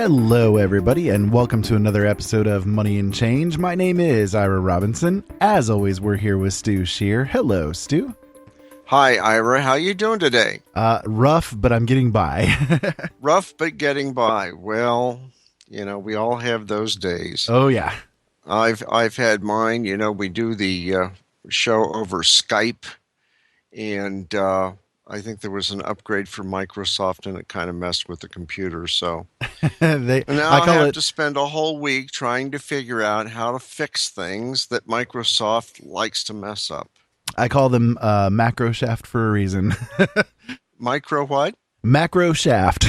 Hello, everybody, and welcome to another episode of Money and Change. My name is Ira Robinson. As always, we're here with Stu Shear. Hello, Stu. Hi, Ira. How you doing today? Rough, but I'm getting by. Rough, but getting by. Well, we all have those days. Oh, yeah. I've had mine. We do the show over Skype, and I think there was an upgrade for Microsoft, and it kind of messed with the computer. So now I have to spend a whole week trying to figure out how to fix things that Microsoft likes to mess up. I call them macro shaft for a reason. Micro what? Macro shaft.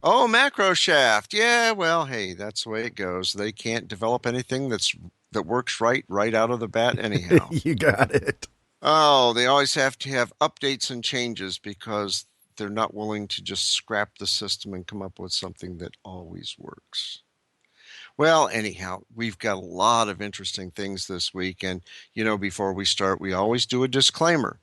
Oh, macro shaft. Yeah, well, hey, that's the way it goes. They can't develop anything that works right out of the bat anyhow. You got it. Oh, they always have to have updates and changes because they're not willing to just scrap the system and come up with something that always works. Well, anyhow, we've got a lot of interesting things this week. And, before we start, we always do a disclaimer.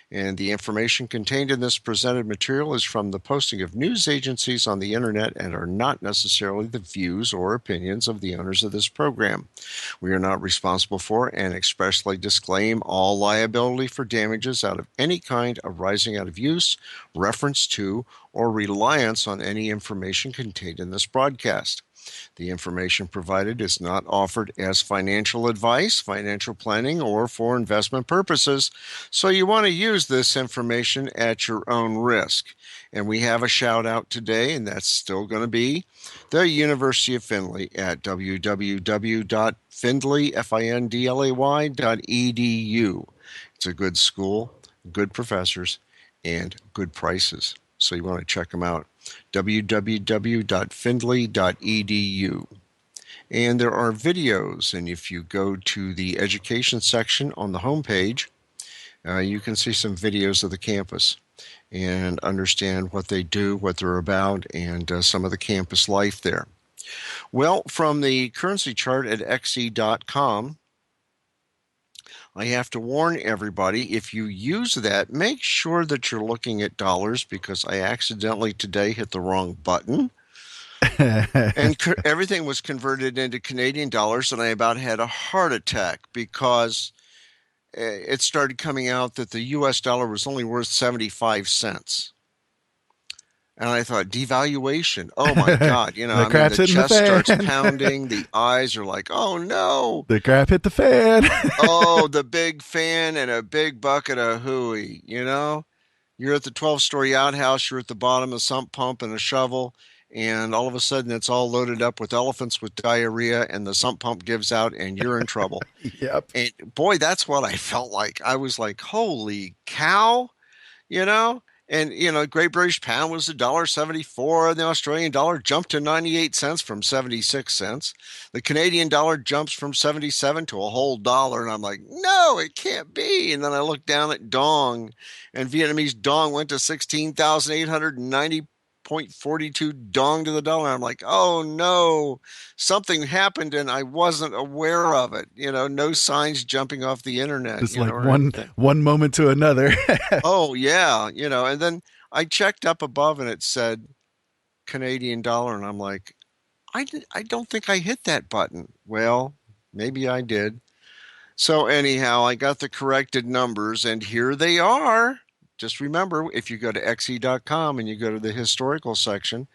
And the information contained in this presented material is from the posting of news agencies on the internet and are not necessarily the views or opinions of the owners of this program. We are not responsible for and expressly disclaim all liability for damages out of any kind arising out of use, reference to, or reliance on any information contained in this broadcast. The information provided is not offered as financial advice, financial planning, or for investment purposes, so you want to use this information at your own risk. And we have a shout out today, and that's still going to be the University of Findlay at www.findlay.edu. It's a good school, good professors, and good prices. So you want to check them out. www.findlay.edu. And there are videos, and if you go to the education section on the homepage, you can see some videos of the campus and understand what they do, what they're about, and some of the campus life there. Well, from the currency chart at xe.com, I have to warn everybody, if you use that, make sure that you're looking at dollars because I accidentally today hit the wrong button. And everything was converted into Canadian dollars, and I about had a heart attack because it started coming out that the U.S. dollar was only worth 75 cents. And I thought, devaluation. Oh, my God. The chest starts pounding. The eyes are like, oh, no. The crap hit the fan. Oh, the big fan and a big bucket of hooey, You're at the 12-story outhouse. You're at the bottom of a sump pump and a shovel. And all of a sudden, it's all loaded up with elephants with diarrhea. And the sump pump gives out and you're in trouble. Yep. And boy, that's what I felt like. I was like, holy cow, And, Great British Pound was $1.74, and the Australian dollar jumped to 98 cents from 76 cents. The Canadian dollar jumps from 77 to a whole dollar, and I'm like, no, it can't be. And then I looked down at dong, and Vietnamese dong went to 16,890.42 dong to the dollar. I'm like, oh, no, something happened, and I wasn't aware of it. No signs jumping off the internet. It's like one moment to another. Oh, yeah, and then I checked up above and it said Canadian dollar, and I'm like, I don't think I hit that button. Well, maybe I did. So anyhow, I got the corrected numbers, and here they are. Just remember, if you go to xe.com and you go to the historical section,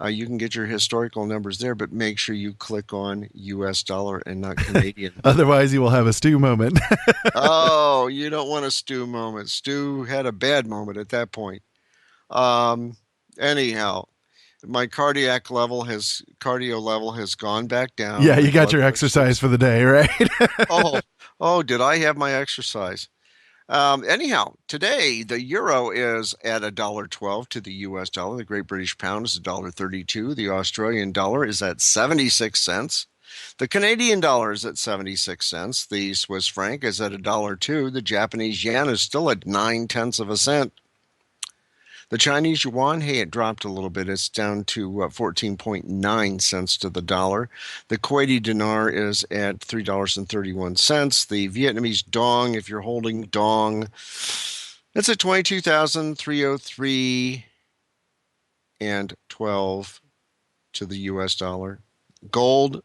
you can get your historical numbers there, but make sure you click on U.S. dollar and not Canadian. Otherwise, you will have a Stu moment. Oh, you don't want a Stu moment. Stu had a bad moment at that point. Anyhow, my cardio level has gone back down. Yeah, you got your exercise for the day, right? Oh, did I have my exercise? Anyhow, today the euro is at $1.12 to the U.S. dollar. The Great British Pound is $1.32. The Australian dollar is at 76 cents. The Canadian dollar is at 76 cents. The Swiss franc is at $1.02. The Japanese yen is still at 0.9 cents. The Chinese yuan, hey, it dropped a little bit. It's down to 14.9 cents to the dollar. The Kuwaiti dinar is at $3.31. The Vietnamese dong, if you're holding dong, it's at 22,303 and 12 to the US dollar. Gold,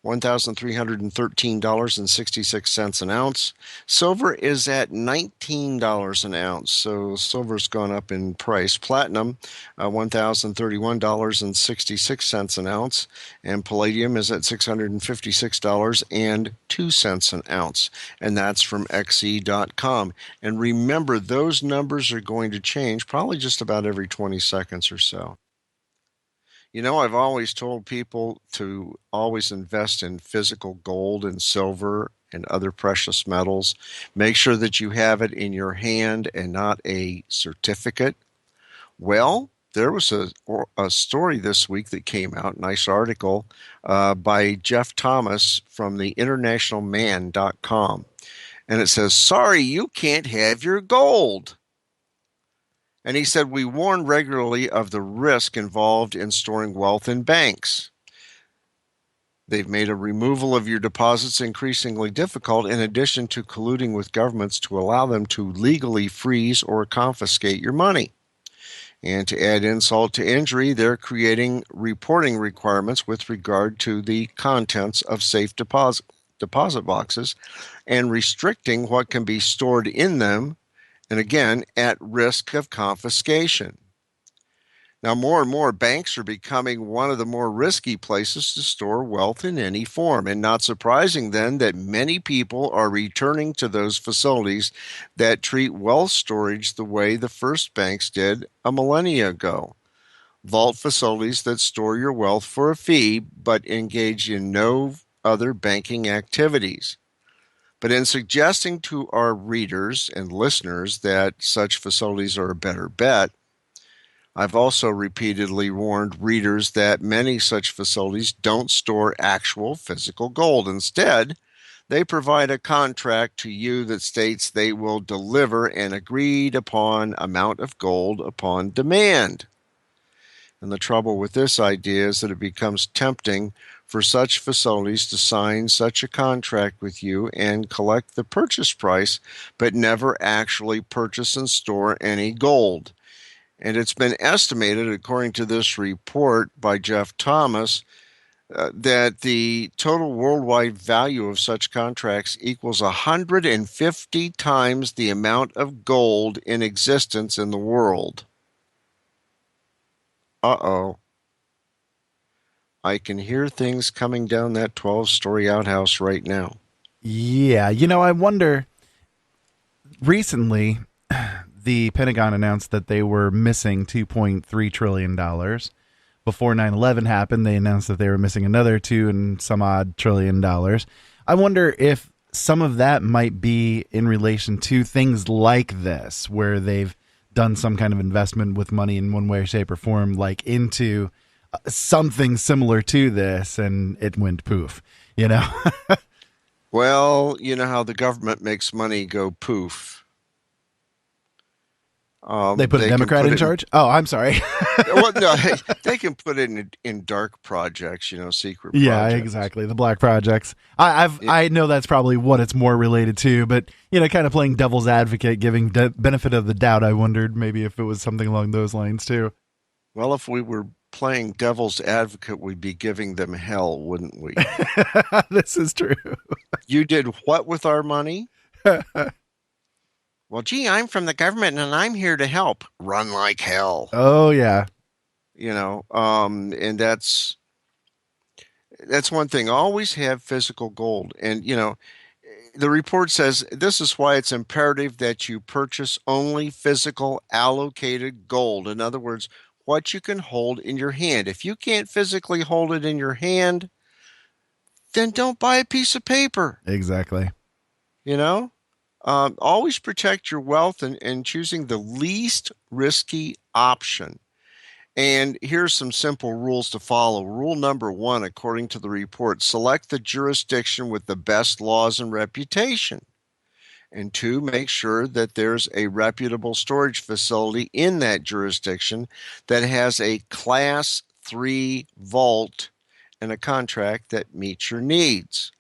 $1,313.66 an ounce. Silver is at $19 an ounce, so silver's gone up in price. Platinum, $1,031.66 an ounce, and palladium is at $656.02 an ounce, and that's from xe.com. And remember, those numbers are going to change probably just about every 20 seconds or so. I've always told people to always invest in physical gold and silver and other precious metals. Make sure that you have it in your hand and not a certificate. Well, there was a story this week that came out, nice article by Jeff Thomas from the internationalman.com. And it says, sorry, you can't have your gold. And he said, we warn regularly of the risk involved in storing wealth in banks. They've made a removal of your deposits increasingly difficult, in addition to colluding with governments to allow them to legally freeze or confiscate your money. And to add insult to injury, they're creating reporting requirements with regard to the contents of safe deposit boxes and restricting what can be stored in them, and again, at risk of confiscation. Now, more and more banks are becoming one of the more risky places to store wealth in any form. And not surprising then that many people are returning to those facilities that treat wealth storage the way the first banks did a millennia ago. Vault facilities that store your wealth for a fee but engage in no other banking activities. But in suggesting to our readers and listeners that such facilities are a better bet, I've also repeatedly warned readers that many such facilities don't store actual physical gold. Instead, they provide a contract to you that states they will deliver an agreed upon amount of gold upon demand. And the trouble with this idea is that it becomes tempting for such facilities to sign such a contract with you and collect the purchase price, but never actually purchase and store any gold. And it's been estimated, according to this report by Jeff Thomas, that the total worldwide value of such contracts equals 150 times the amount of gold in existence in the world. Uh-oh. I can hear things coming down that 12-story outhouse right now. Yeah, I wonder, recently the Pentagon announced that they were missing $2.3 trillion. Before 9/11 happened, they announced that they were missing another $2 and some odd trillion. I wonder if some of that might be in relation to things like this, where they've done some kind of investment with money in one way, shape, or form, like into something similar to this, and it went poof, Well, you know how the government makes money go poof. They put a Democrat in charge? Oh, I'm sorry. Well, no, they can put it in dark projects, secret projects. Yeah, exactly. The black projects. I know that's probably what it's more related to, but, kind of playing devil's advocate, giving benefit of the doubt, I wondered maybe if it was something along those lines, too. Well, if we were playing devil's advocate, we'd be giving them hell, wouldn't we? This is true. You did what with our money? Well, gee, I'm from the government and I'm here to help. Run like hell. Oh, yeah. And that's one thing. Always have physical gold. And, the report says this is why it's imperative that you purchase only physical allocated gold. In other words, what you can hold in your hand. If you can't physically hold it in your hand, then don't buy a piece of paper. Exactly. Always protect your wealth and choosing the least risky option. And here's some simple rules to follow. Rule number 1, according to the report, select the jurisdiction with the best laws and reputation. And 2, make sure that there's a reputable storage facility in that jurisdiction that has a Class 3 vault and a contract that meets your needs.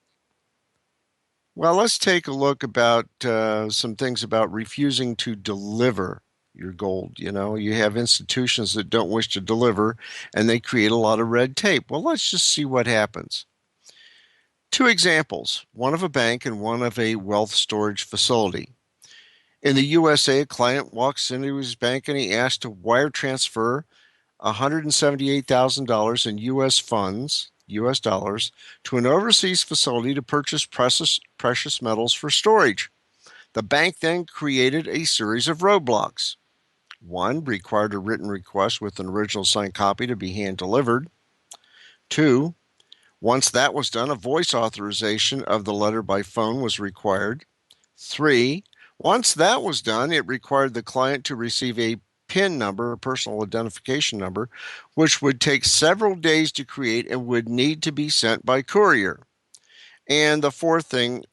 Well, let's take a look about some things about refusing to deliver your gold. You have institutions that don't wish to deliver, and they create a lot of red tape. Well, let's just see what happens. Two examples, one of a bank and one of a wealth storage facility. In the USA, a client walks into his bank and he asks to wire transfer $178,000 in U.S. funds, U.S. dollars, to an overseas facility to purchase precious metals for storage. The bank then created a series of roadblocks. One, required a written request with an original signed copy to be hand delivered. Two, once that was done, a voice authorization of the letter by phone was required. Three, once that was done, it required the client to receive a PIN number, a personal identification number, which would take several days to create and would need to be sent by courier. And the fourth thing,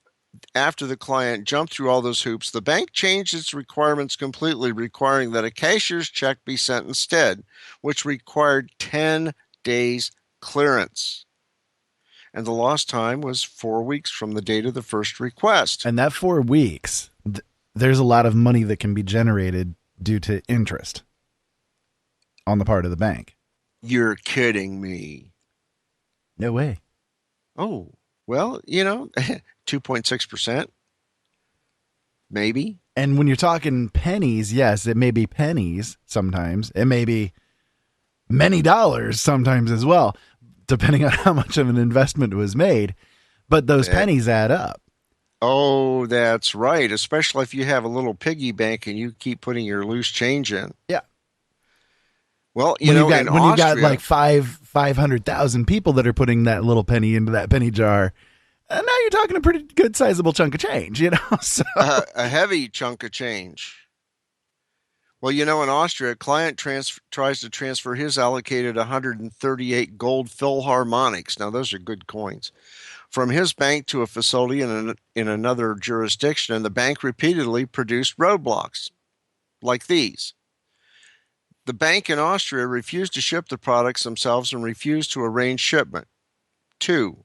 after the client jumped through all those hoops, the bank changed its requirements completely, requiring that a cashier's check be sent instead, which required 10 days clearance. And the lost time was 4 weeks from the date of the first request. And that 4 weeks, there's a lot of money that can be generated due to interest on the part of the bank. You're kidding me. No way. Oh, well, 2.6%, maybe. And when you're talking pennies, yes, it may be pennies sometimes. It may be many dollars sometimes as well, depending on how much of an investment was made. But those pennies add up. Oh, that's right. Especially if you have a little piggy bank and you keep putting your loose change in. Yeah. Well, when in you've Austria, got like 500,000 people that are putting that little penny into that penny jar, now you're talking a pretty good sizable chunk of change, So a heavy chunk of change. Well, in Austria, a client tries to transfer his allocated 138 gold Philharmonics. Now, those are good coins. From his bank to a facility in another jurisdiction, and the bank repeatedly produced roadblocks like these. The bank in Austria refused to ship the products themselves and refused to arrange shipment. 2,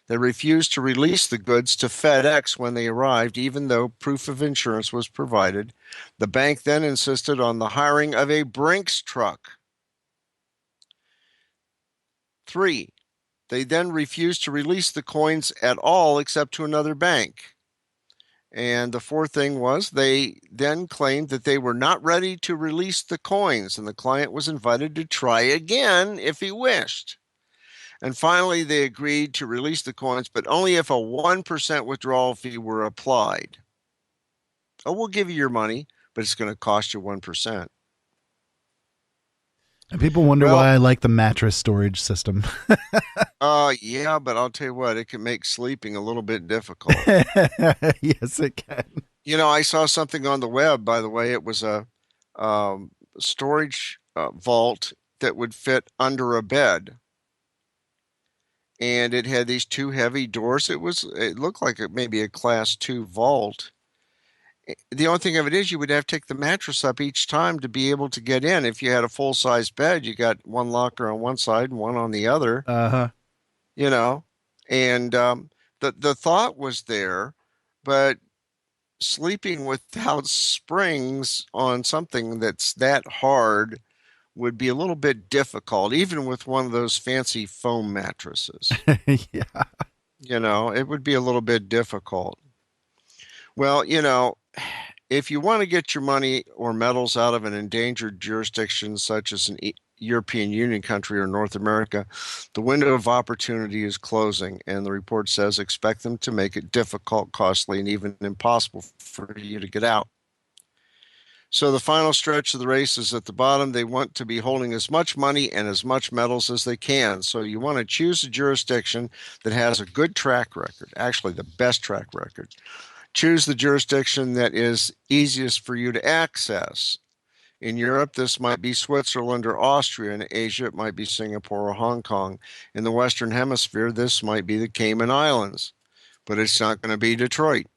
they refused to release the goods to FedEx when they arrived, even though proof of insurance was provided. The bank then insisted on the hiring of a Brinks truck. 3, they then refused to release the coins at all except to another bank. And the fourth thing was they then claimed that they were not ready to release the coins, and the client was invited to try again if he wished. And finally, they agreed to release the coins, but only if a 1% withdrawal fee were applied. Oh, we'll give you your money, but it's going to cost you 1%. And people wonder why I like the mattress storage system. Yeah, but I'll tell you what, it can make sleeping a little bit difficult. Yes, it can. I saw something on the web, by the way. It was a storage vault that would fit under a bed. And it had these two heavy doors. It looked like maybe a class 2 vault. The only thing of it is you would have to take the mattress up each time to be able to get in. If you had a full-size bed, you got one locker on one side and one on the other. Uh-huh. And the thought was there, but sleeping without springs on something that's that hard would be a little bit difficult, even with one of those fancy foam mattresses. Yeah. It would be a little bit difficult. Well, if you want to get your money or metals out of an endangered jurisdiction such as an European Union country or North America, the window of opportunity is closing, and the report says expect them to make it difficult, costly, and even impossible for you to get out. So the final stretch of the race is at the bottom. They want to be holding as much money and as much metals as they can. So you want to choose a jurisdiction that has a good track record, actually the best track record. Choose the jurisdiction that is easiest for you to access. In Europe, this might be Switzerland or Austria. In Asia, it might be Singapore or Hong Kong. In the Western Hemisphere, this might be the Cayman Islands, but it's not going to be Detroit.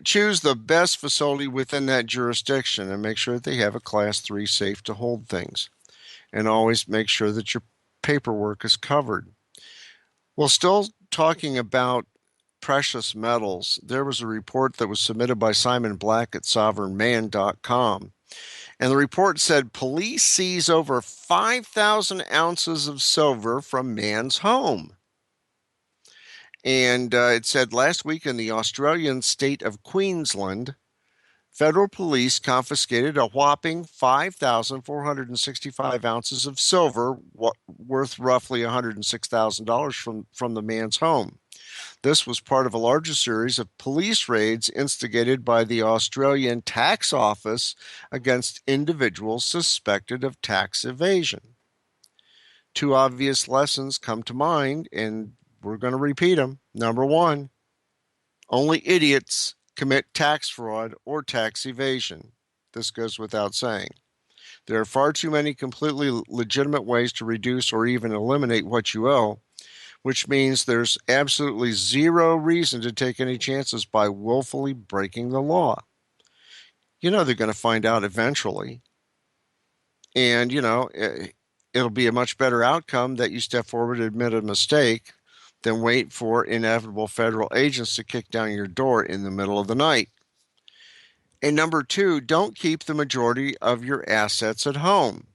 Choose the best facility within that jurisdiction and make sure that they have a Class 3 safe to hold things. And always make sure that your paperwork is covered. Well, still talking about precious metals, there was a report that was submitted by Simon Black at sovereignman.com. And the report said police seize over 5,000 ounces of silver from man's home. And it said last week in the Australian state of Queensland, federal police confiscated a whopping 5,465 ounces of silver, worth roughly $106,000 from the man's home. This was part of a larger series of police raids instigated by the Australian Tax Office against individuals suspected of tax evasion. Two obvious lessons come to mind, and we're going to repeat them. Number one, only idiots commit tax fraud or tax evasion. This goes without saying. There are far too many completely legitimate ways to reduce or even eliminate what you owe, which means there's absolutely zero reason to take any chances by willfully breaking the law. You know they're going to find out eventually. And, it'll be a much better outcome that you step forward and admit a mistake than wait for inevitable federal agents to kick down your door in the middle of the night. And number two, don't keep the majority of your assets at home.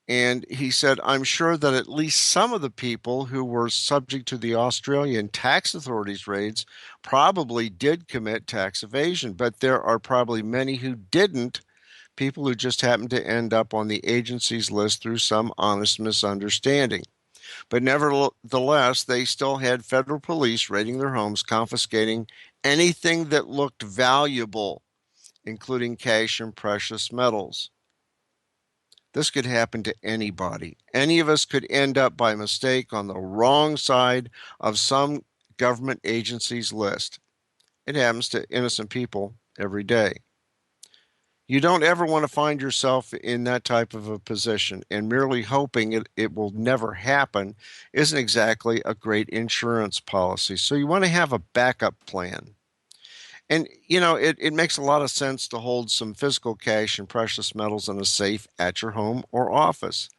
And he said, I'm sure that at least some of the people who were subject to the Australian tax authorities' raids probably did commit tax evasion, but there are probably many who didn't, people who just happened to end up on the agency's list through some honest misunderstanding. But nevertheless, they still had federal police raiding their homes, confiscating anything that looked valuable, including cash and precious metals. This could happen to anybody. Any of us could end up by mistake on the wrong side of some government agency's list. It happens to innocent people every day. You don't ever want to find yourself in that type of a position, and merely hoping it will never happen isn't exactly a great insurance policy. So you want to have a backup plan. And, it makes a lot of sense to hold some physical cash and precious metals in a safe at your home or office.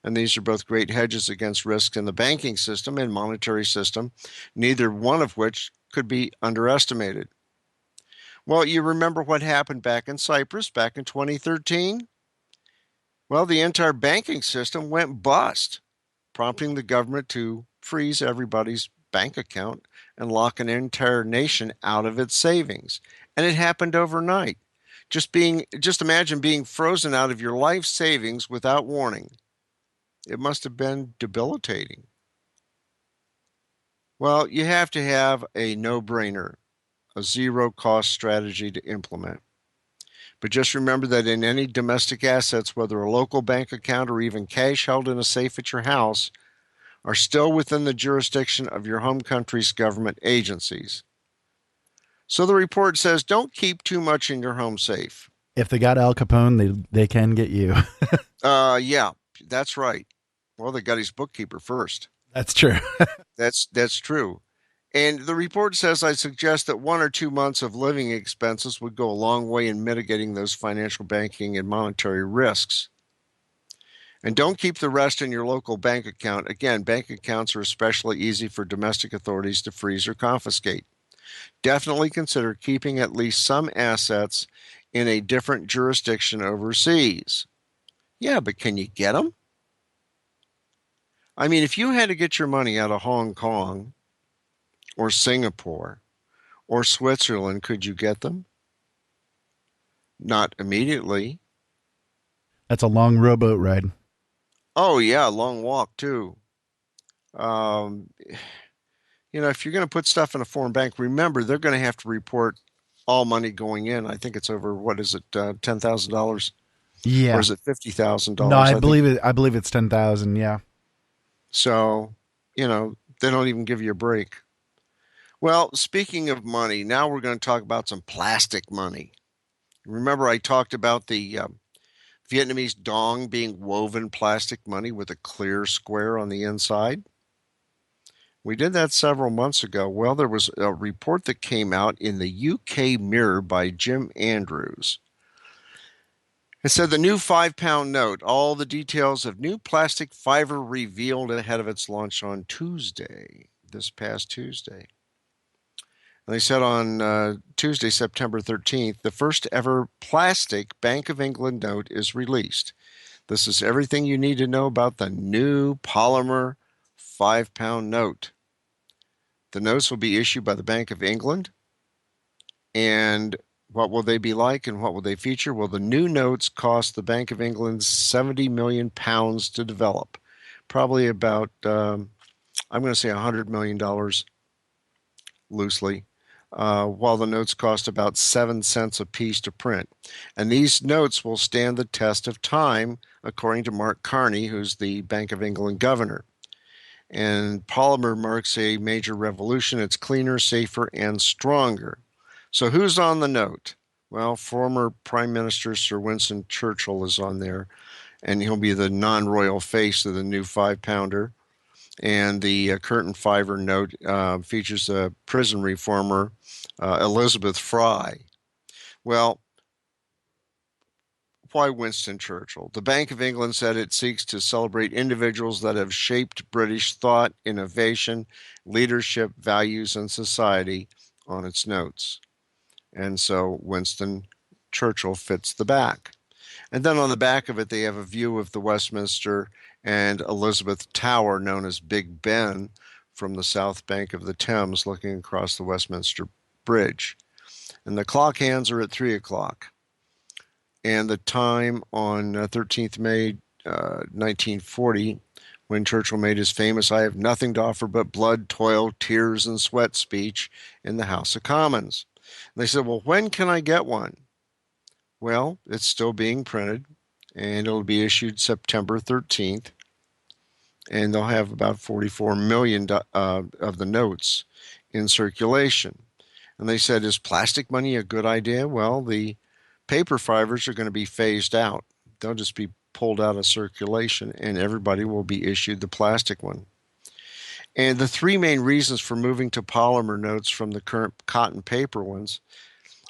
And these are both great hedges against risk in the banking system and monetary system, neither one of which could be underestimated. Well, you remember what happened back in Cyprus back in 2013? Well, the entire banking system went bust, prompting the government to freeze everybody's bank account and lock an entire nation out of its savings. And it happened overnight. Just imagine being frozen out of your life savings without warning. It must have been debilitating. Well, you have to have a no-brainer, a zero-cost strategy to implement. But just remember that in any domestic assets, whether a local bank account or even cash held in a safe at your house, are still within the jurisdiction of your home country's government agencies. So the report says don't keep too much in your home safe. If they got Al Capone, they can get you. Yeah, that's right. Well, they got his bookkeeper first. That's true. That's true. And the report says I suggest that 1 or 2 months of living expenses would go a long way in mitigating those financial banking and monetary risks. And don't keep the rest in your local bank account. Again, bank accounts are especially easy for domestic authorities to freeze or confiscate. Definitely consider keeping at least some assets in a different jurisdiction overseas. Yeah, but can you get them? I mean, if you had to get your money out of Hong Kong or Singapore or Switzerland, could you get them? Not immediately. That's a long rowboat ride. Oh, yeah, long walk too. Um, if you're going to put stuff in a foreign bank, remember they're going to have to report all money going in. I think it's over, what is it, $10,000? Or Yeah. is it No, $50,000? I I think. believe it. I believe it's 10,000. Yeah. So, they don't even give you a break. Well, speaking of money, now we're going to talk about some plastic money. Remember, I talked about the Vietnamese dong being woven plastic money with a clear square on the inside? We did that several months ago. Well, there was a report that came out in the UK Mirror by Jim Andrews. It said the new £5 note, all the details of new plastic fiver revealed ahead of its launch on Tuesday, this past Tuesday. They said on Tuesday, September 13th, the first ever plastic Bank of England note is released. This is everything you need to know about the new polymer £5 note. The notes will be issued by the Bank of England. And what will they be like and what will they feature? Well, the new notes cost the Bank of England £70 million to develop. Probably about, I'm going to say $100 million loosely, while the notes cost about 7 cents a piece to print. And these notes will stand the test of time, according to Mark Carney, who's the Bank of England governor. And polymer marks a major revolution. It's cleaner, safer, and stronger. So who's on the note? Well, former Prime Minister Sir Winston Churchill is on there, and he'll be the non-royal face of the new £5. And the Curtin Fiver note features a prison reformer, Elizabeth Fry. Well, why Winston Churchill? The Bank of England said it seeks to celebrate individuals that have shaped British thought, innovation, leadership, values, and society on its notes. And so Winston Churchill fits the back. And then on the back of it, they have a view of the Westminster and Elizabeth Tower, known as Big Ben, from the south bank of the Thames, looking across the Westminster Bridge. And the clock hands are at 3 o'clock. And the time on 13th May 1940, when Churchill made his famous "I have nothing to offer but blood, toil, tears, and sweat" speech in the House of Commons. And they said, well, when can I get one? Well, it's still being printed, and it'll be issued September 13th, and they'll have about 44 million of the notes in circulation. And they said, is plastic money a good idea? Well, the paper fivers are going to be phased out. They'll just be pulled out of circulation, and everybody will be issued the plastic one. And the three main reasons for moving to polymer notes from the current cotton paper ones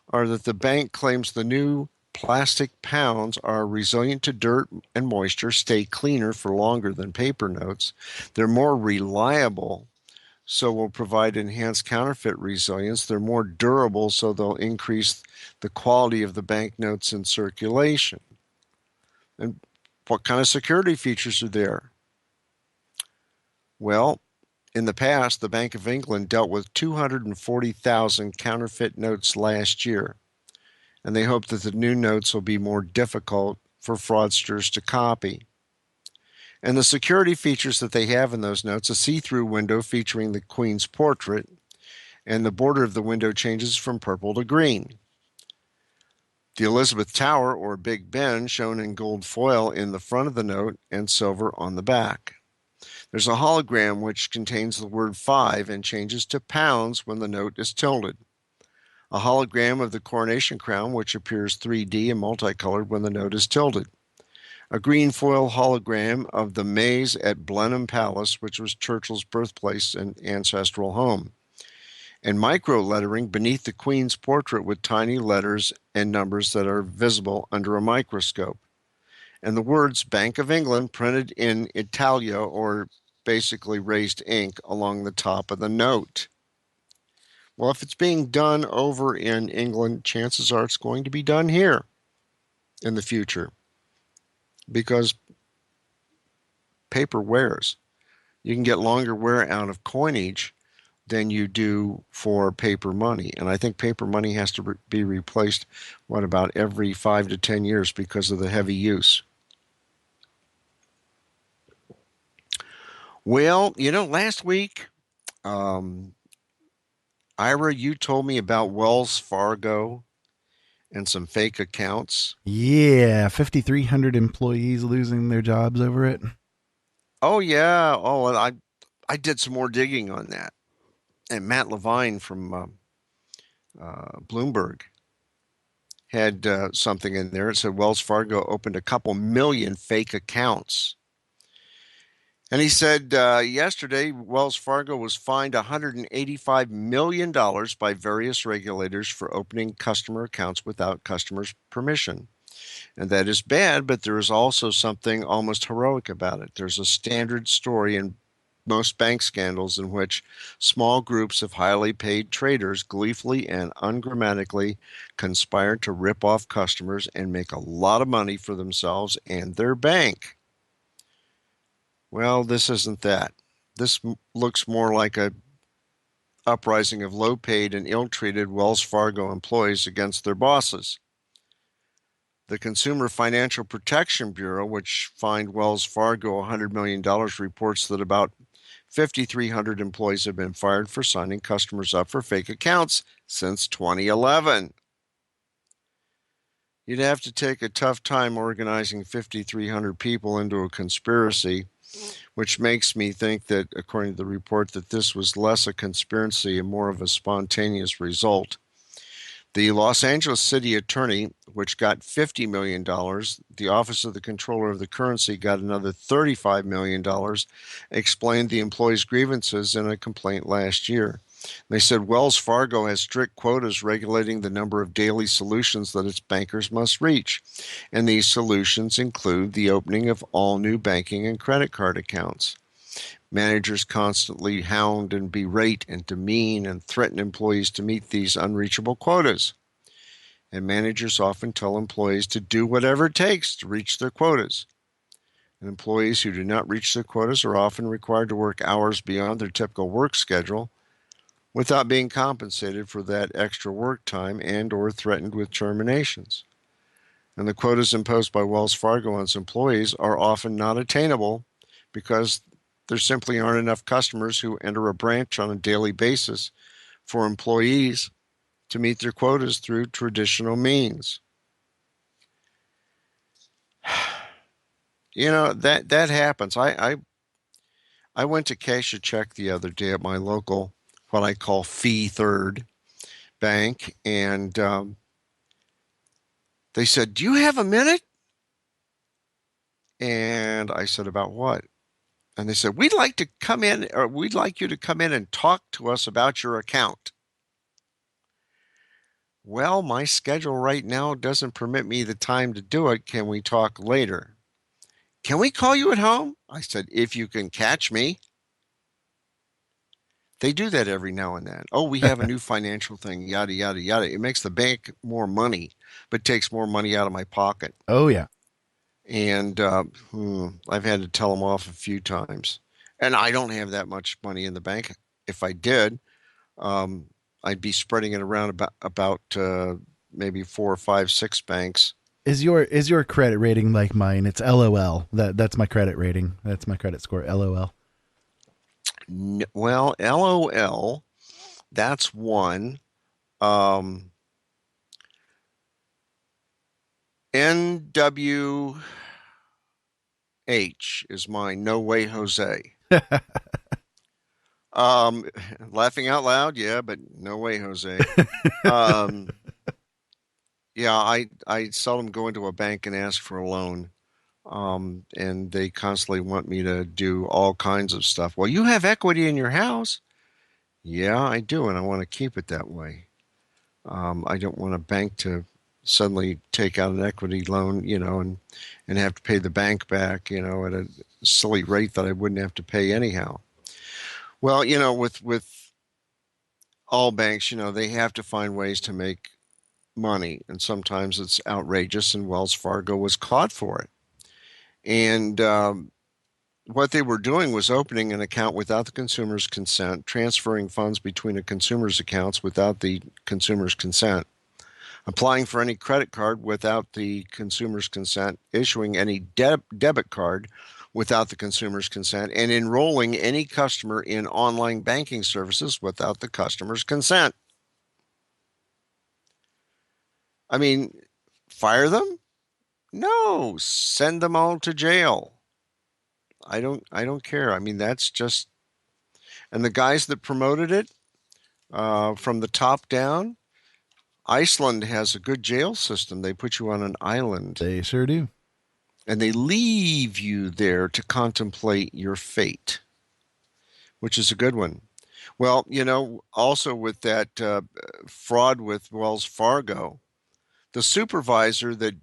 are that the bank claims the new plastic pounds are resilient to dirt and moisture, stay cleaner for longer than paper notes. They're more reliable, so will provide enhanced counterfeit resilience. They're more durable, so they'll increase the quality of the banknotes in circulation. And what kind of security features are there? Well, in the past, the Bank of England dealt with 240,000 counterfeit notes last year, and they hope that the new notes will be more difficult for fraudsters to copy. And the security features that they have in those notes: a see-through window featuring the Queen's portrait, and the border of the window changes from purple to green. The Elizabeth Tower, or Big Ben, shown in gold foil in the front of the note and silver on the back. There's a hologram which contains the word 5 and changes to pounds when the note is tilted. A hologram of the coronation crown, which appears 3D and multicolored when the note is tilted. A green foil hologram of the maze at Blenheim Palace, which was Churchill's birthplace and ancestral home. And micro lettering beneath the Queen's portrait with tiny letters and numbers that are visible under a microscope. And the words Bank of England printed in Italia, or basically raised ink, along the top of the note. Well, if it's being done over in England, chances are it's going to be done here in the future, because paper wears. You can get longer wear out of coinage than you do for paper money. And I think paper money has to be replaced, about every 5 to 10 years because of the heavy use. Well, last week, Ira, you told me about Wells Fargo and some fake accounts. Yeah, 5,300 employees losing their jobs over it. Oh, yeah. Oh, and I did some more digging on that. And Matt Levine from Bloomberg had something in there. It said Wells Fargo opened a couple million fake accounts. And he said yesterday Wells Fargo was fined $185 million by various regulators for opening customer accounts without customers' permission. And that is bad, but there is also something almost heroic about it. There's a standard story in most bank scandals in which small groups of highly paid traders gleefully and ungrammatically conspired to rip off customers and make a lot of money for themselves and their bank. Well, this isn't that. This looks more like a uprising of low-paid and ill-treated Wells Fargo employees against their bosses. The Consumer Financial Protection Bureau, which fined Wells Fargo $100 million, reports that about 5,300 employees have been fired for signing customers up for fake accounts since 2011. You'd have to take a tough time organizing 5,300 people into a conspiracy, which makes me think that, according to the report, that this was less a conspiracy and more of a spontaneous result. The Los Angeles City Attorney, which got $50 million, the Office of the Comptroller of the Currency got another $35 million, explained the employees' grievances in a complaint last year. They said Wells Fargo has strict quotas regulating the number of daily solutions that its bankers must reach. And these solutions include the opening of all new banking and credit card accounts. Managers constantly hound and berate and demean and threaten employees to meet these unreachable quotas. And managers often tell employees to do whatever it takes to reach their quotas. And employees who do not reach their quotas are often required to work hours beyond their typical work schedule without being compensated for that extra work time and or threatened with terminations. And the quotas imposed by Wells Fargo on its employees are often not attainable because there simply aren't enough customers who enter a branch on a daily basis for employees to meet their quotas through traditional means. You know, that happens. I went to cash a check the other day at my local, what I call Fee Third bank, and they said, "Do you have a minute?" And I said, "About what?" And they said, "We'd like to come in, or we'd like you to come in and talk to us about your account." Well, my schedule right now doesn't permit me the time to do it. Can we talk later? Can we call you at home? I said, if you can catch me. They do that every now and then. Oh, we have a new financial thing, yada, yada, yada. It makes the bank more money, but takes more money out of my pocket. Oh, yeah. And I've had to tell them off a few times. And I don't have that much money in the bank. If I did, um, I'd be spreading it around about maybe 4 or 5, 6 banks. Is your credit rating like mine? It's LOL. That's my credit rating. That's my credit score. LOL. Well, LOL, that's one. Um, NWH is mine. No way, Jose. Um, Laughing out loud, yeah, but no way, Jose. Um, yeah, I seldom go into a bank and ask for a loan. And they constantly want me to do all kinds of stuff. Well, you have equity in your house. Yeah, I do, and I want to keep it that way. I don't want a bank to suddenly take out an equity loan, and have to pay the bank back, at a silly rate that I wouldn't have to pay anyhow. Well, with all banks, they have to find ways to make money, and sometimes it's outrageous, and Wells Fargo was caught for it. And what they were doing was opening an account without the consumer's consent, transferring funds between a consumer's accounts without the consumer's consent, applying for any credit card without the consumer's consent, issuing any debit card without the consumer's consent, and enrolling any customer in online banking services without the customer's consent. I mean, fire them? No, send them all to jail. I don't care. I mean, that's just, and the guys that promoted it, from the top down, Iceland has a good jail system. They put you on an island They sure do. and they leave you there to contemplate your fate, which is a good one. Well, also with that fraud with Wells Fargo, the supervisor that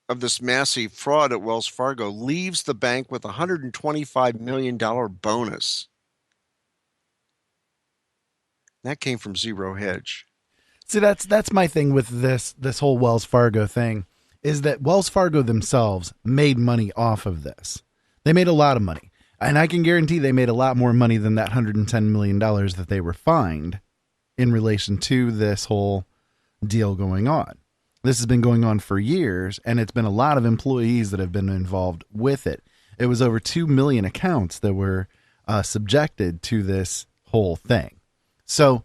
of this massive fraud at Wells Fargo leaves the bank with a $125 million bonus. That came from Zero Hedge. See, that's my thing with this whole Wells Fargo thing, is that Wells Fargo themselves made money off of this. They made a lot of money. And I can guarantee they made a lot more money than that $110 million that they were fined in relation to this whole deal going on. This has been going on for years, and it's been a lot of employees that have been involved with it. It was over 2 million accounts that were subjected to this whole thing. So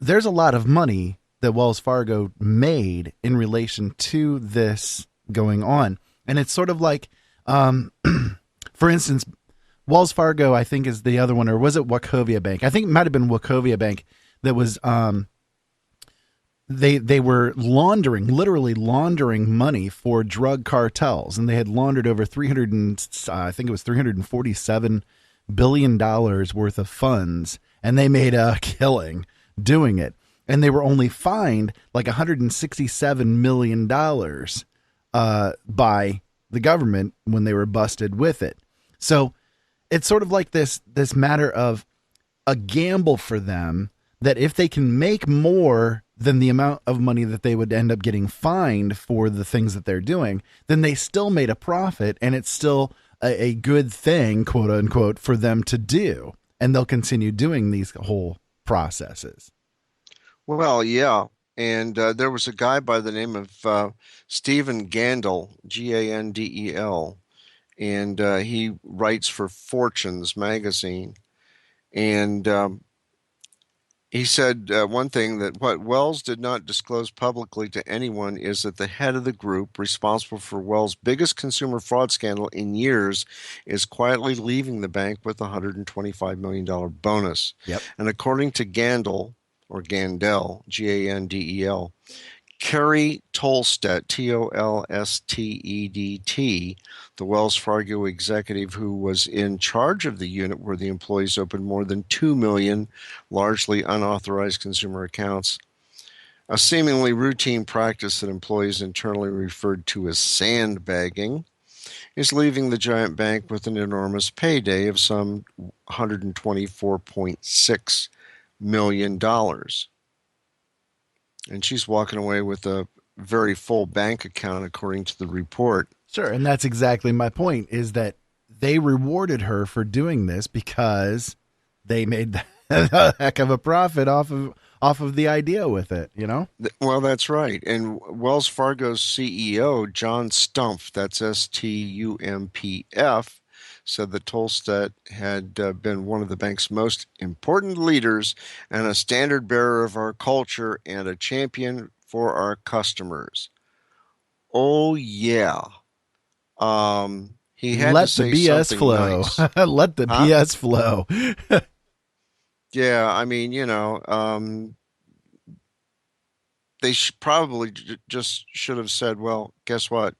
there's a lot of money that Wells Fargo made in relation to this going on. And it's sort of like, for instance, Wells Fargo, I think, is the other one, or was it Wachovia Bank? I think it might have been Wachovia Bank that was they were literally laundering money for drug cartels, and they had laundered over I think it was $347 billion worth of funds, and they made a killing doing it. And they were only fined like $167 million by the government when they were busted with it. So it's sort of like this matter of a gamble for them, that if they can make more than the amount of money that they would end up getting fined for the things that they're doing, then they still made a profit, and it's still a good thing, quote unquote, for them to do. And they'll continue doing these whole processes. Well, yeah. And there was a guy by the name of Stephen Gandel, Gandel, and he writes for Fortunes magazine. And he said one thing, that what Wells did not disclose publicly to anyone is that the head of the group responsible for Wells' biggest consumer fraud scandal in years is quietly leaving the bank with a $125 million bonus. Yep. And according to Gandel, or Gandel, Gandel, Kerry Tolstedt, Tolstedt, the Wells Fargo executive who was in charge of the unit where the employees opened more than 2 million largely unauthorized consumer accounts, a seemingly routine practice that employees internally referred to as sandbagging, is leaving the giant bank with an enormous payday of some $124.6 million. And she's walking away with a very full bank account, according to the report. Sure, and that's exactly my point, is that they rewarded her for doing this because they made a heck of a profit off of the idea with it, you know? Well, that's right. And Wells Fargo's CEO, John Stumpf, that's Stumpf, said that Tolstedt had been one of the bank's most important leaders and a standard bearer of our culture and a champion for our customers. Oh, yeah. He had Let to say the BS something flow. nice. Let the BS flow. Yeah, I mean, they probably just should have said, well, guess what?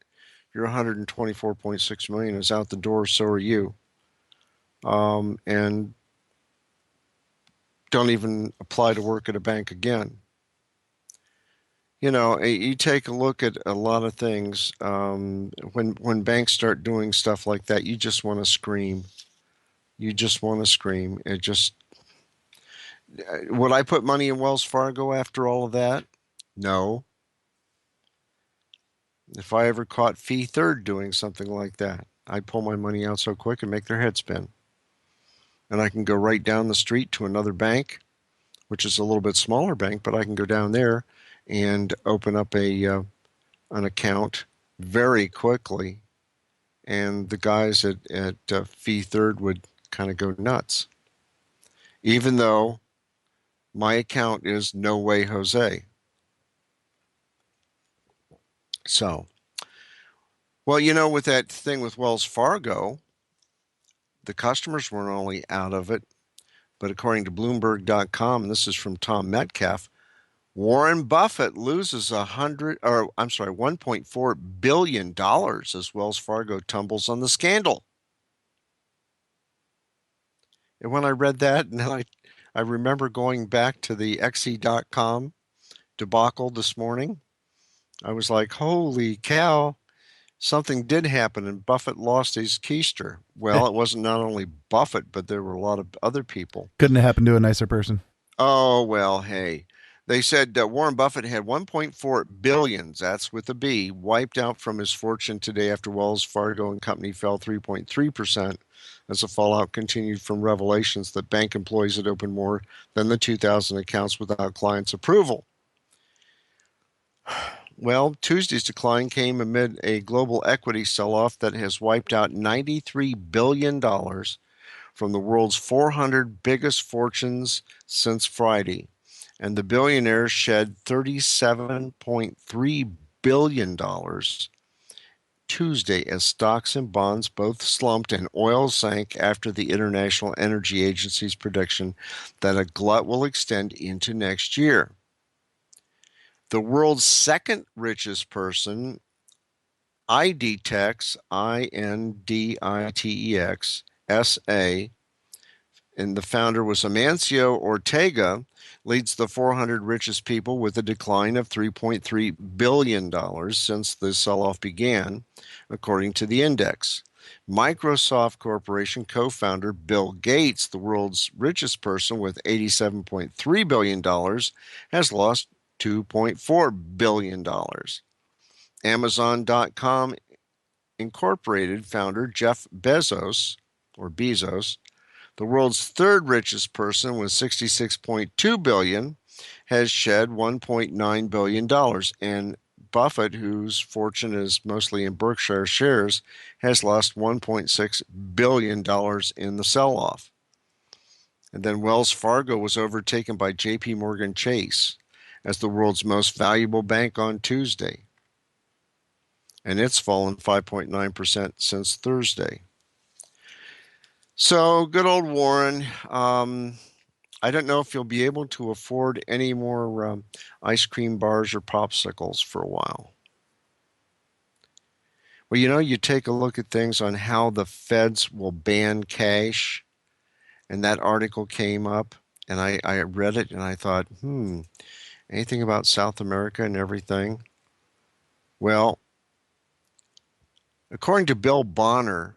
Your 124.6 million is out the door, so are you. And don't even apply to work at a bank again. You take a look at a lot of things. When banks start doing stuff like that, you just want to scream. You just want to scream. Would I put money in Wells Fargo after all of that? No. If I ever caught Fee Third doing something like that, I'd pull my money out so quick and make their head spin. And I can go right down the street to another bank, which is a little bit smaller bank, but I can go down there and open up an account very quickly, and the guys at Fee Third would kind of go nuts, even though my account is No Way Jose. So, well, with that thing with Wells Fargo, the customers weren't only out of it, but according to Bloomberg.com, and this is from Tom Metcalf, Warren Buffett loses $1.4 billion as Wells Fargo tumbles on the scandal. And when I read that, and then I remember going back to the XE.com debacle this morning, I was like, holy cow, something did happen and Buffett lost his keister. Well, it wasn't not only Buffett, but there were a lot of other people. Couldn't have happened to a nicer person. Oh, well, hey. They said Warren Buffett had 1.4 billion, that's with a B, wiped out from his fortune today after Wells Fargo and Company fell 3.3% as the fallout continued from revelations that bank employees had opened more than the 2,000 accounts without clients' approval. Well, Tuesday's decline came amid a global equity sell-off that has wiped out $93 billion from the world's 400 biggest fortunes since Friday. And the billionaires shed $37.3 billion Tuesday as stocks and bonds both slumped and oil sank after the International Energy Agency's prediction that a glut will extend into next year. The world's second richest person, IDTEX, INDITEX, SA, and the founder was Amancio Ortega, leads the 400 richest people with a decline of $3.3 billion since the sell-off began, according to the index. Microsoft Corporation co-founder Bill Gates, the world's richest person with $87.3 billion, has lost $2.4 billion. Amazon.com Incorporated founder Jeff Bezos, the world's third richest person with $66.2 billion, has shed $1.9 billion. And Buffett, whose fortune is mostly in Berkshire shares, has lost $1.6 billion in the sell-off. And then Wells Fargo was overtaken by JP Morgan Chase as the world's most valuable bank on Tuesday. And it's fallen 5.9% since Thursday. So, good old Warren. I don't know if you'll be able to afford any more ice cream bars or popsicles for a while. Well, you take a look at things on how the feds will ban cash, and that article came up, and I read it, and I thought, anything about South America and everything? Well, according to Bill Bonner,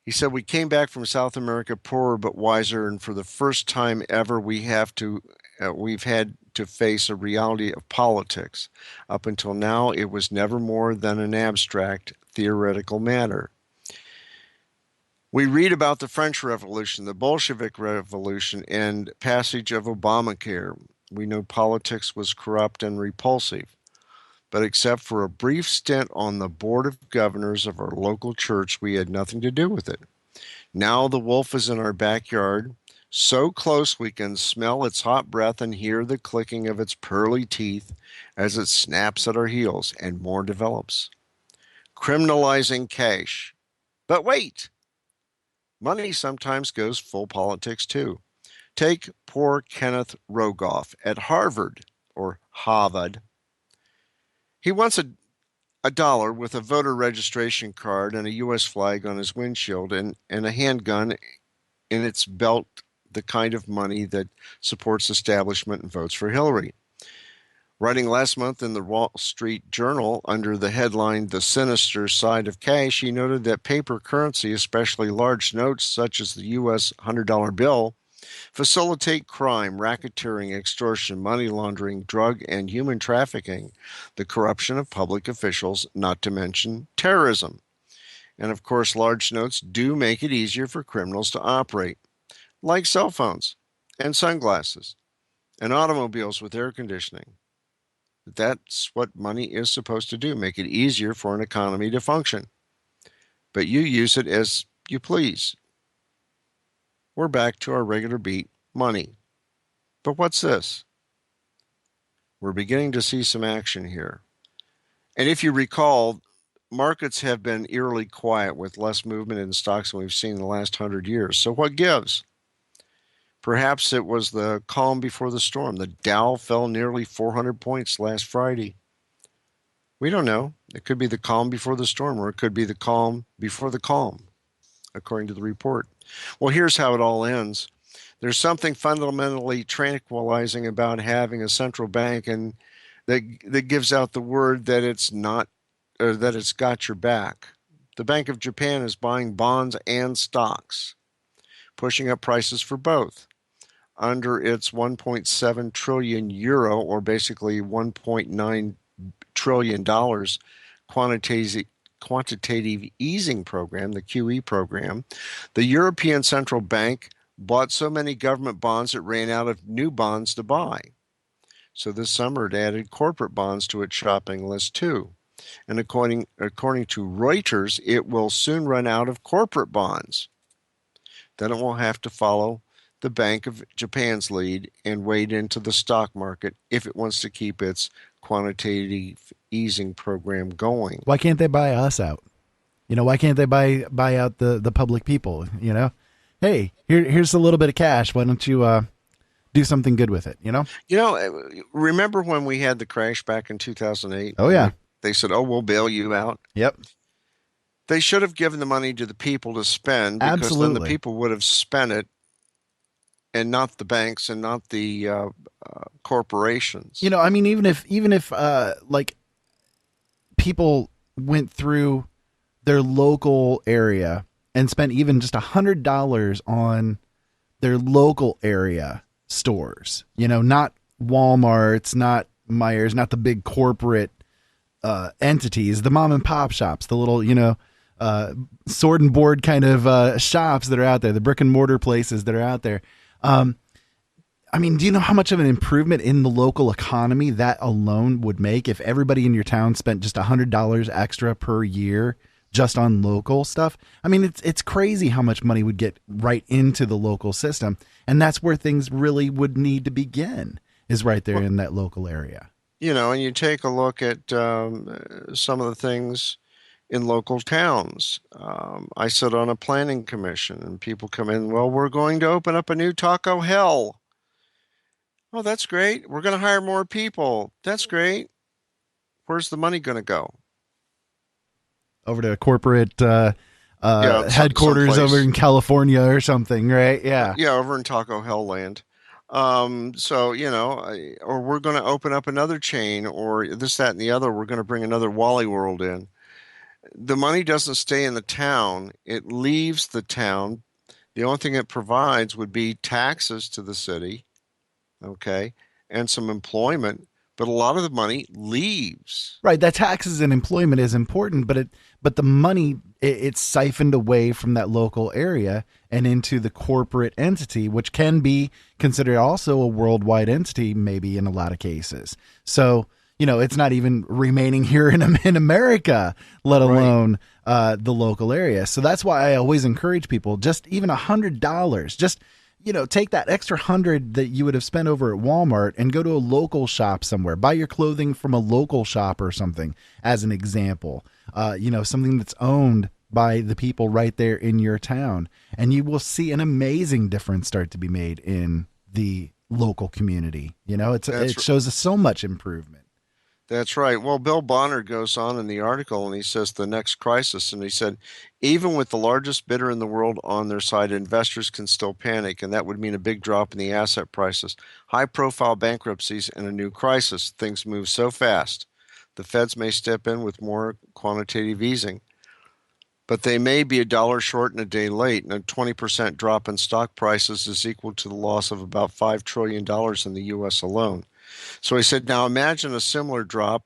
he said, we came back from South America poorer but wiser, and for the first time ever, we've had to face a reality of politics. Up until now, it was never more than an abstract, theoretical matter. We read about the French Revolution, the Bolshevik Revolution, and passage of Obamacare. We know politics was corrupt and repulsive. But except for a brief stint on the board of governors of our local church, we had nothing to do with it. Now the wolf is in our backyard, so close we can smell its hot breath and hear the clicking of its pearly teeth as it snaps at our heels, and more develops. Criminalizing cash. But wait! Money sometimes goes full politics too. Take poor Kenneth Rogoff at Harvard, or Harvard. He wants a dollar with a voter registration card and a U.S. flag on his windshield and a handgun in its belt, the kind of money that supports establishment and votes for Hillary. Writing last month in the Wall Street Journal under the headline, The Sinister Side of Cash, he noted that paper currency, especially large notes such as the U.S. $100 bill, facilitate crime, racketeering, extortion, money laundering, drug and human trafficking, the corruption of public officials, not to mention terrorism. And of course, large notes do make it easier for criminals to operate, like cell phones and sunglasses and automobiles with air conditioning. That's what money is supposed to do, make it easier for an economy to function. But you use it as you please. We're back to our regular beat, money. But what's this? We're beginning to see some action here. And if you recall, markets have been eerily quiet with less movement in stocks than we've seen in the last 100 years. So what gives? Perhaps it was the calm before the storm. The Dow fell nearly 400 points last Friday. We don't know. It could be the calm before the storm, or it could be the calm before the calm, according to the report. Well, here's how it all ends. There's something fundamentally tranquilizing about having a central bank and that gives out the word that it's not that it's got your back. The Bank of Japan is buying bonds and stocks, pushing up prices for both. Under its 1.7 trillion euro, or basically 1.9 trillion dollars quantitative easing program, the QE program, the European Central Bank bought so many government bonds it ran out of new bonds to buy. So this summer it added corporate bonds to its shopping list too. And according to Reuters, it will soon run out of corporate bonds. Then it will have to follow the Bank of Japan's lead and wade into the stock market if it wants to keep its quantitative easing program going. Why can't they buy us out? Why can't they buy out the public people? Hey, here's a little bit of cash. Why don't you do something good with it? Remember when we had the crash back in 2008? Oh yeah. They said, "Oh, we'll bail you out." Yep. They should have given the money to the people to spend, because Absolutely. then the people would have spent it, and not the banks and not the corporations. Even if like people went through their local area and spent even just $100 on their local area stores, not Walmart's, not Myers, not the big corporate entities, the mom and pop shops, the little, sword and board kind of shops that are out there, the brick and mortar places that are out there. Do you know how much of an improvement in the local economy that alone would make if everybody in your town spent just $100 extra per year just on local stuff? It's crazy how much money would get right into the local system. And that's where things really would need to begin, is right there in that local area. And you take a look at some of the things in local towns. I sit on a planning commission, and people come in, well, we're going to open up a new Taco Hell. Oh, that's great. We're going to hire more people. That's great. Where's the money going to go? Over to corporate headquarters someplace over in California or something, right? Yeah. Yeah, over in Taco Hell land. Or we're going to open up another chain, or this, that, and the other. We're going to bring another Wally World in. The money doesn't stay in the town. It leaves the town. The only thing it provides would be taxes to the city, okay, and some employment. But a lot of the money leaves. Right. That taxes and employment is important, but the money, it's siphoned away from that local area and into the corporate entity, which can be considered also a worldwide entity, maybe in a lot of cases. So, it's not even remaining here in America, let alone the local area. So that's why I always encourage people, just even $100, just take that extra $100 that you would have spent over at Walmart and go to a local shop somewhere. Buy your clothing from a local shop or something, as an example. Something that's owned by the people right there in your town. And you will see an amazing difference start to be made in the local community. It shows us so much improvement. That's right. Well, Bill Bonner goes on in the article, and he says the next crisis, and he said, even with the largest bidder in the world on their side, investors can still panic, and that would mean a big drop in the asset prices, high-profile bankruptcies, and a new crisis. Things move so fast. The feds may step in with more quantitative easing, but they may be $1 short and a day late, and a 20% drop in stock prices is equal to the loss of about $5 trillion in the U.S. alone. So he said, now imagine a similar drop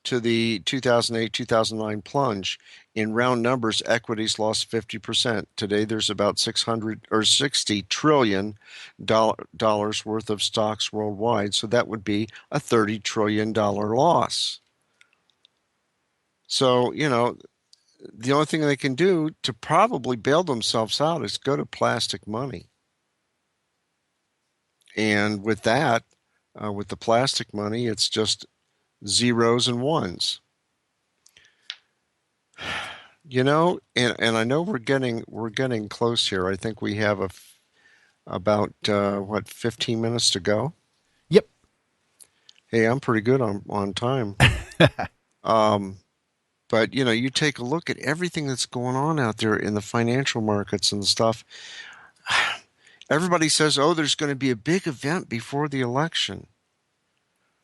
to the 2008-2009 plunge. In round numbers, equities lost 50%. Today, there's about $60 trillion worth of stocks worldwide. So that would be a $30 trillion loss. So, the only thing they can do to probably bail themselves out is go to plastic money. And with that, with the plastic money, it's just zeros and ones. And I know we're getting close here. I think we have about 15 minutes to go. Yep. Hey, I'm pretty good on time. But you take a look at everything that's going on out there in the financial markets and stuff. Everybody says, oh, there's going to be a big event before the election.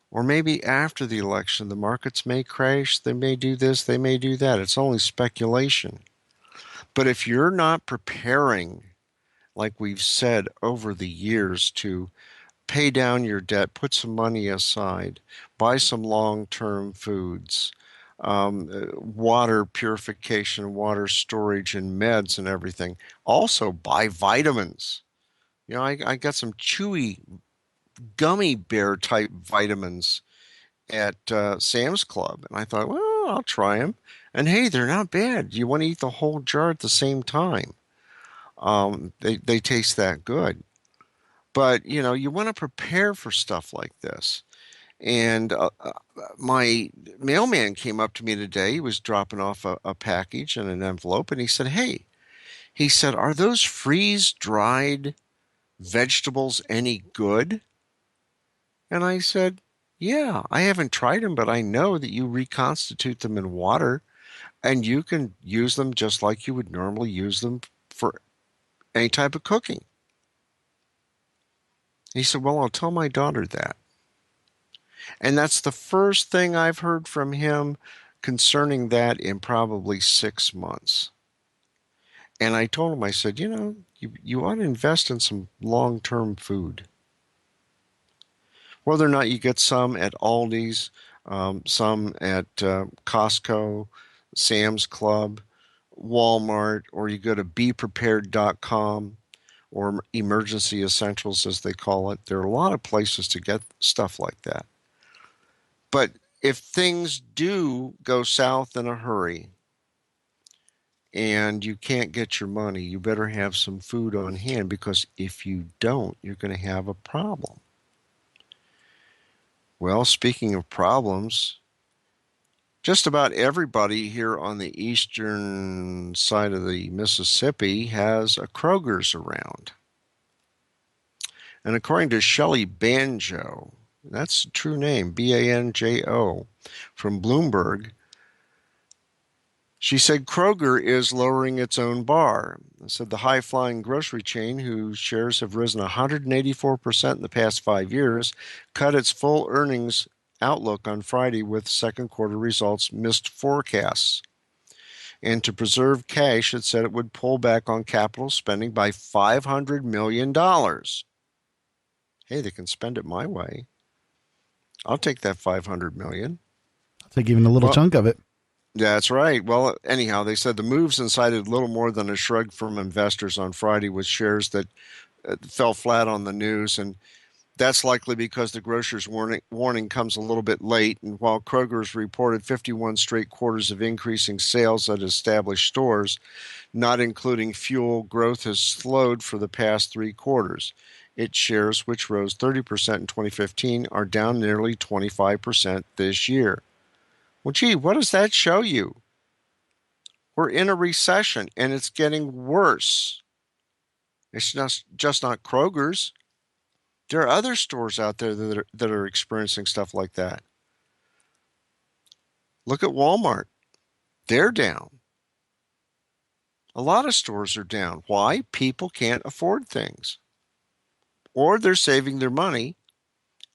Or maybe after the election, the markets may crash, they may do this, they may do that. It's only speculation. But if you're not preparing, like we've said over the years, to pay down your debt, put some money aside, buy some long-term foods, water purification, water storage, and meds and everything. Also, buy vitamins. I got some chewy gummy bear type vitamins at Sam's Club, and I thought, well, I'll try them. And hey, they're not bad. You want to eat the whole jar at the same time. They taste that good. But you want to prepare for stuff like this. And my mailman came up to me today. He was dropping off a package in an envelope, and he said, "Hey," he said, "are those freeze-dried vegetables any good?" And I said, "Yeah, I haven't tried them, but I know that you reconstitute them in water and you can use them just like you would normally use them for any type of cooking." He said, "Well, I'll tell my daughter that." And that's the first thing I've heard from him concerning that in probably 6 months. And I told him, I said, you ought to invest in some long-term food. Whether or not you get some at Aldi's, some at Costco, Sam's Club, Walmart, or you go to beprepared.com or Emergency Essentials, as they call it. There are a lot of places to get stuff like that. But if things do go south in a hurry and you can't get your money, you better have some food on hand, because if you don't, you're going to have a problem. Well, speaking of problems, just about everybody here on the eastern side of the Mississippi has a Kroger's around. And according to Shelley Banjo, that's a true name, Banjo, from Bloomberg, she said Kroger is lowering its own bar. Said the high-flying grocery chain, whose shares have risen 184% in the past 5 years, cut its full earnings outlook on Friday with second quarter results missed forecasts. And to preserve cash, it said it would pull back on capital spending by $500 million. Hey, they can spend it my way. I'll take that $500 million. I'll take even a little chunk of it. That's right. Well, anyhow, they said the moves incited little more than a shrug from investors on Friday, with shares that fell flat on the news. And that's likely because the grocer's warning comes a little bit late. And while Kroger's reported 51 straight quarters of increasing sales at established stores, not including fuel, growth has slowed for the past 3 quarters. Its shares, which rose 30% in 2015, are down nearly 25% this year. Well, gee, what does that show you? We're in a recession, and it's getting worse. It's just not Kroger's. There are other stores out there that are experiencing stuff like that. Look at Walmart. They're down. A lot of stores are down. Why? People can't afford things. Or they're saving their money,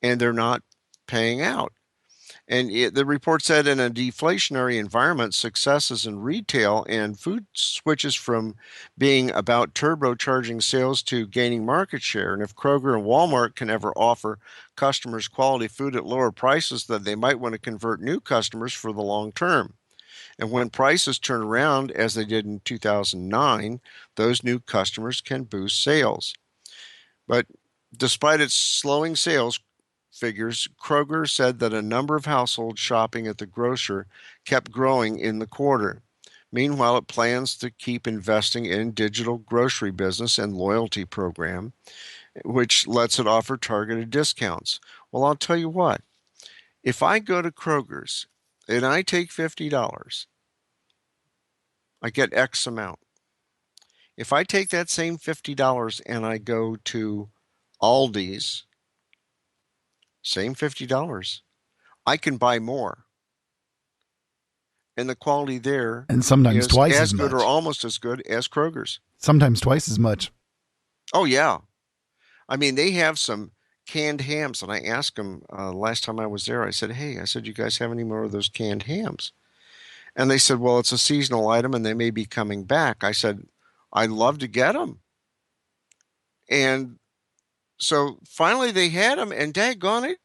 and they're not paying out. And the report said in a deflationary environment, successes in retail and food switches from being about turbocharging sales to gaining market share. And if Kroger and Walmart can ever offer customers quality food at lower prices, then they might want to convert new customers for the long term. And when prices turn around, as they did in 2009, those new customers can boost sales. But despite its slowing sales figures, Kroger said that a number of households shopping at the grocer kept growing in the quarter. Meanwhile, it plans to keep investing in digital grocery business and loyalty program, which lets it offer targeted discounts. Well, I'll tell you what, if I go to Kroger's and I take $50, I get X amount. If I take that same $50 and I go to Aldi's, same $50, I can buy more. And the quality there And sometimes is twice as as good much. or almost as good as Kroger's. Sometimes twice as much. Oh, yeah. I mean, they have some canned hams. And I asked them last time I was there, I said, hey, I said, you guys have any more of those canned hams? And they said, well, it's a seasonal item and they may be coming back. I said, I'd love to get them. And so finally they had them, and daggone it,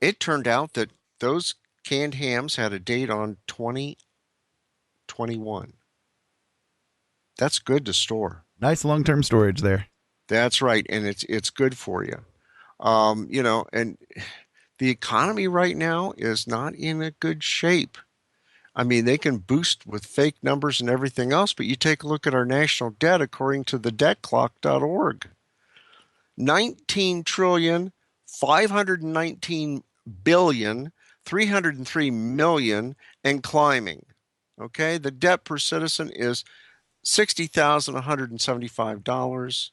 it turned out that those canned hams had a date on 2021. That's good to store. Nice long-term storage there. That's right, and it's good for you. And the economy right now is not in a good shape. I mean, they can boost with fake numbers and everything else, but you take a look at our national debt according to the debtclock.org. 19 trillion 519 billion 303 million and climbing. Okay, the debt per citizen is $60,175.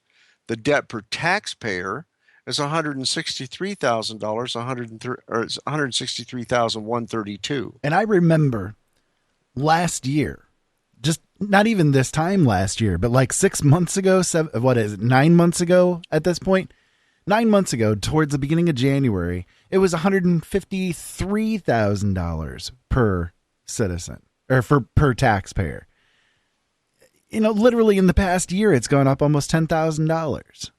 The debt per taxpayer is $163,000, 163,132. And I remember last year, just not even this time last year, but like 6 months ago, 9 months ago at this point, 9 months ago, towards the beginning of January, it was $153,000 per citizen or per taxpayer. Literally in the past year, it's gone up almost $10,000.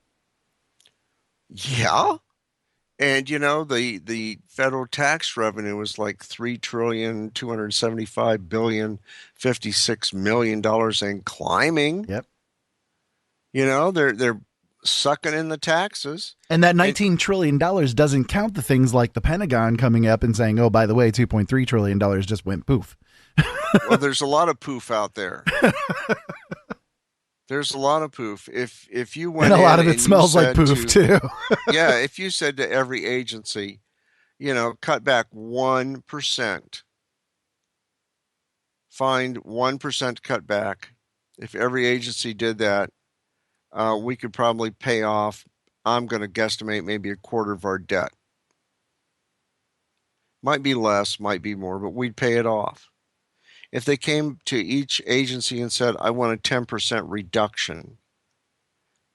Yeah. And the federal tax revenue was like $3,275,056,000,000 and climbing. Yep. They're sucking in the taxes. And that $19 trillion doesn't count the things like the Pentagon coming up and saying, oh, by the way, $2.3 trillion just went poof. Well, there's a lot of poof out there. There's a lot of poof. If you went and a lot of in it and smells you like said poof too. yeah, if you said to every agency, cut back 1%, find 1% cut back. If every agency did that, we could probably pay off, I'm going to guesstimate, maybe a quarter of our debt. Might be less, might be more, but we'd pay it off. If they came to each agency and said, I want a 10% reduction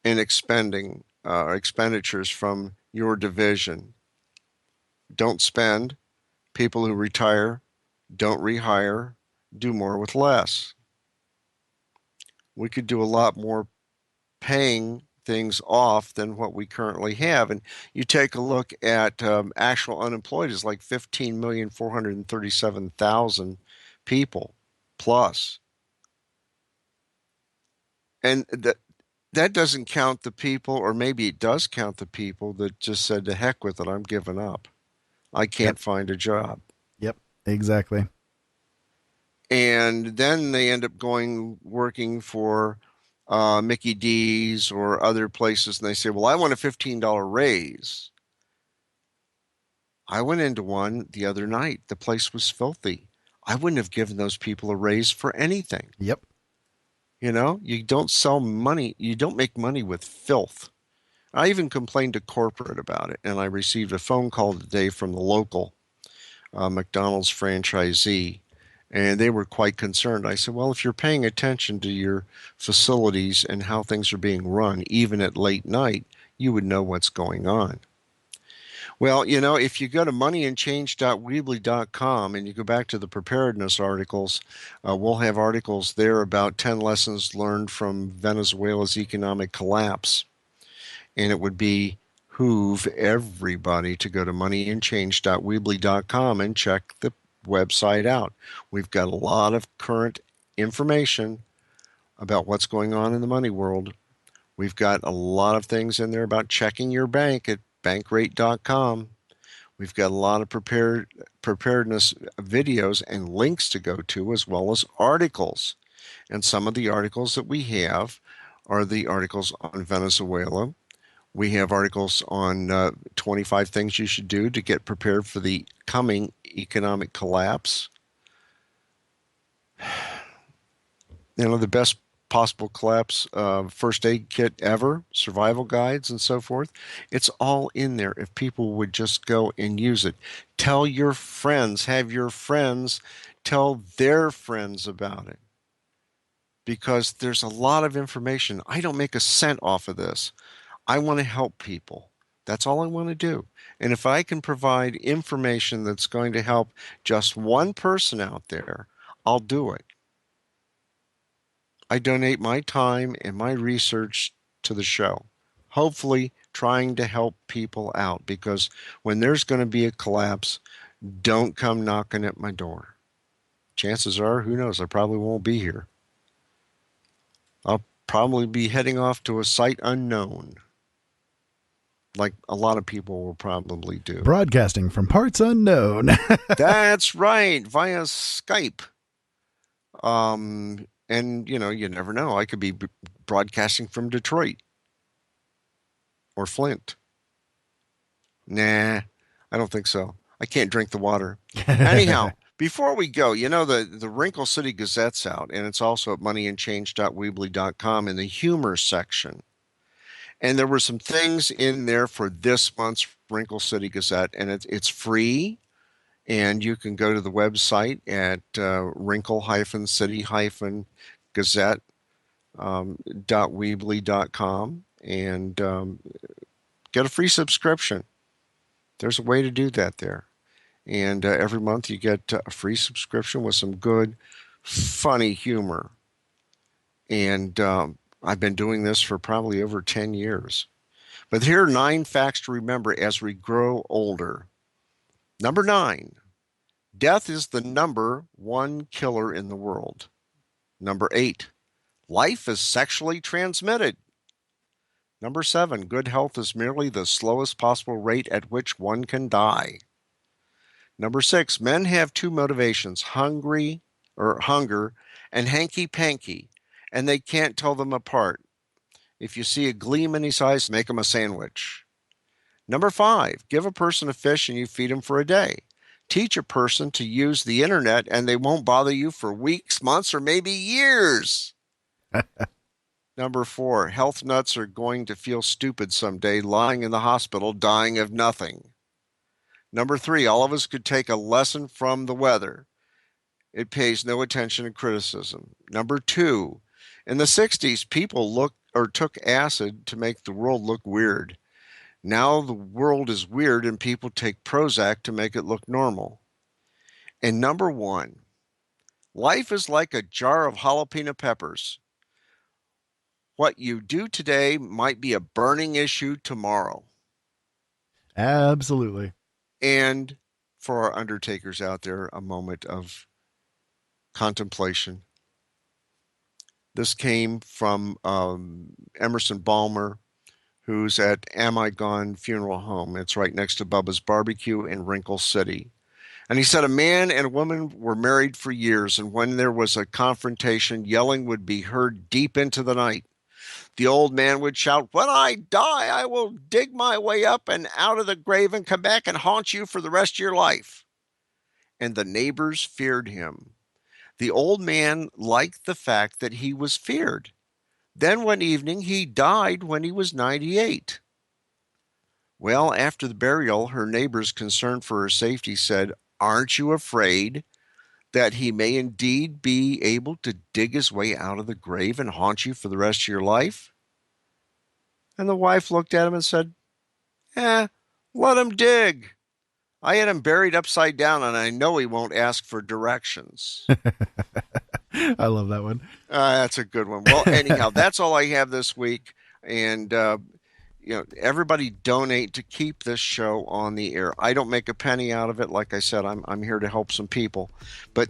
in expenditures from your division, don't spend, people who retire, don't rehire, do more with less. We could do a lot more paying things off than what we currently have. And you take a look at actual unemployed is like 15,437,000 people plus. And that doesn't count the people, or maybe it does count the people that just said, to heck with it, I'm giving up. I can't find a job. Yep, exactly. And then they end up working for Mickey D's or other places, and they say, well, I want a $15 raise. I went into one the other night. The place was filthy. I wouldn't have given those people a raise for anything. Yep. You don't sell money. You don't make money with filth. I even complained to corporate about it, and I received a phone call today from the local McDonald's franchisee, and they were quite concerned. I said, well, if you're paying attention to your facilities and how things are being run, even at late night, you would know what's going on. Well, if you go to moneyandchange.weebly.com and you go back to the preparedness articles, we'll have articles there about 10 lessons learned from Venezuela's economic collapse. And it would behoove everybody to go to moneyandchange.weebly.com and check the website out. We've got a lot of current information about what's going on in the money world. We've got a lot of things in there about checking your bank at bankrate.com. We've got a lot of preparedness videos and links to go to, as well as articles. And some of the articles that we have are the articles on Venezuela. We have articles on 25 things you should do to get prepared for the coming economic collapse. The best possible collapse first aid kit ever, survival guides and so forth. It's all in there if people would just go and use it. Tell your friends, have your friends tell their friends about it, because there's a lot of information. I don't make a cent off of this. I want to help people. That's all I want to do. And if I can provide information that's going to help just one person out there, I'll do it. I donate my time and my research to the show, hopefully trying to help people out, because when there's going to be a collapse, don't come knocking at my door. Chances are, who knows, I probably won't be here. I'll probably be heading off to a site unknown, like a lot of people will probably do. Broadcasting from parts unknown. That's right, via Skype. And, you never know. I could be broadcasting from Detroit or Flint. Nah, I don't think so. I can't drink the water. Anyhow, before we go, the Wrinkle City Gazette's out, and it's also at moneyandchange.weebly.com in the humor section. And there were some things in there for this month's Wrinkle City Gazette, and it's free. And you can go to the website at wrinkle-city-gazette.weebly.com and get a free subscription. There's a way to do that there. And every month you get a free subscription with some good, funny humor. And I've been doing this for probably over 10 years. But here are 9 facts to remember as we grow older. Number 9, death is the number 1 killer in the world. Number 8, life is sexually transmitted. Number 7, good health is merely the slowest possible rate at which one can die. Number 6, men have 2 motivations, hunger and hanky-panky, and they can't tell them apart. If you see a gleam in his eyes, make him a sandwich. Number 5, give a person a fish and you feed him for a day. Teach a person to use the internet and they won't bother you for weeks, months, or maybe years. Number 4, health nuts are going to feel stupid someday, lying in the hospital, dying of nothing. Number 3, all of us could take a lesson from the weather. It pays no attention to criticism. Number 2, in the 60s, people took acid to make the world look weird. Now the world is weird and people take Prozac to make it look normal. And number 1, life is like a jar of jalapeno peppers. What you do today might be a burning issue tomorrow. Absolutely. And for our undertakers out there, a moment of contemplation. This came from Emerson Balmer, who's at Am I Gone Funeral Home. It's right next to Bubba's Barbecue in Wrinkle City. And he said a man and a woman were married for years, and when there was a confrontation, yelling would be heard deep into the night. The old man would shout, "When I die, I will dig my way up and out of the grave and come back and haunt you for the rest of your life." And the neighbors feared him. The old man liked the fact that he was feared. Then one evening, he died when he was 98. Well, after the burial, her neighbors, concerned for her safety, said, "Aren't you afraid that he may indeed be able to dig his way out of the grave and haunt you for the rest of your life?" And the wife looked at him and said, let him dig. I had him buried upside down, and I know he won't ask for directions. I love that one. That's a good one. Well, anyhow, that's all I have this week. And, everybody donate to keep this show on the air. I don't make a penny out of it. Like I said, I'm here to help some people. But,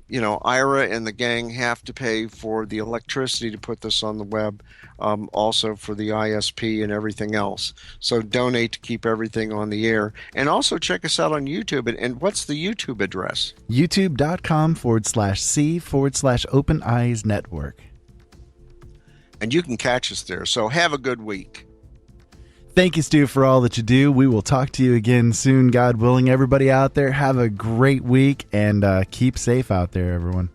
Ira and the gang have to pay for the electricity to put this on the web, also for the ISP and everything else. So donate to keep everything on the air. And also check us out on YouTube. And what's the YouTube address? YouTube.com/C/Open Eyes Network. And you can catch us there. So have a good week. Thank you, Stu, for all that you do. We will talk to you again soon, God willing. Everybody out there, have a great week and keep safe out there, everyone.